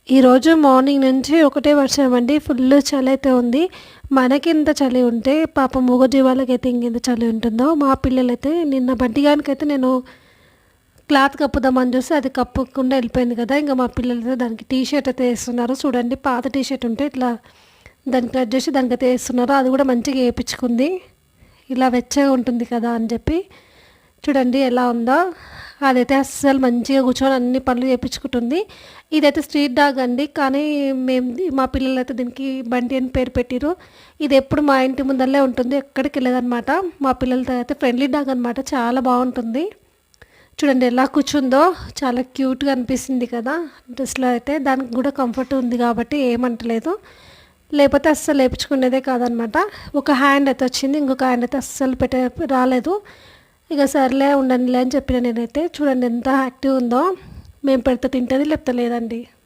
ఈరోజు మార్నింగ్ నుంచి ఒకటే వర్షం అండి. ఫుల్ చలైతే ఉంది. మనకింత చలి ఉంటే పాపం మూగజీవాలకైతే ఇంకెంత చలి ఉంటుందో. మా పిల్లలైతే నిన్న బంటిగానికైతే నేను క్లాత్ కప్పుదామని చూస్తే అది కప్పకుండా వెళ్ళిపోయింది కదా! ఇంక మా పిల్లలైతే దానికి టీ షర్ట్ అయితే ఏస్తున్నారు. చూడండి, పాత టీ షర్ట్ ఉంటే ఇట్లా దాన్ని కట్ చేసి దానికైతే ఏస్తున్నారు. అది కూడా మంచిగా ఏపిచ్చుకుంది. ఇలా వెచ్చగా ఉంటుంది కదా అని చెప్పి. చూడండి ఎలా ఉందో. అదైతే అస్సలు మంచిగా కూర్చొని అన్ని పనులు చేపించుకుంటుంది. ఇదైతే స్ట్రీట్ డాగ్ అండి. కానీ మా పిల్లలైతే దీనికి బంటి అని పేరు పెట్టిర్రు. ఇది ఎప్పుడు మా ఇంటి ముందరనే ఉంటుంది. ఎక్కడికి వెళ్ళదనమాట. మా పిల్లలతో అయితే ఫ్రెండ్లీ డాగ్ అనమాట. చాలా బాగుంటుంది. చూడండి ఎలా కూర్చుందో. చాలా క్యూట్గా అనిపిస్తుంది కదా డ్రెస్లో అయితే. దానికి కూడా కంఫర్ట్ ఉంది కాబట్టి ఏమంటలేదు. లేకపోతే అస్సలు లేపించుకునేదే కాదనమాట. ఒక హ్యాండ్ అయితే వచ్చింది. ఇంకొక హ్యాండ్ అయితే అస్సలు రాలేదు. ఇక సర్లే ఉండండిలే అని చెప్పిన నేనైతే. చూడండి ఎంత యాక్టివ్ ఉందో. మేము పెడితే తింటుంది, లేకపోతే లేదండి.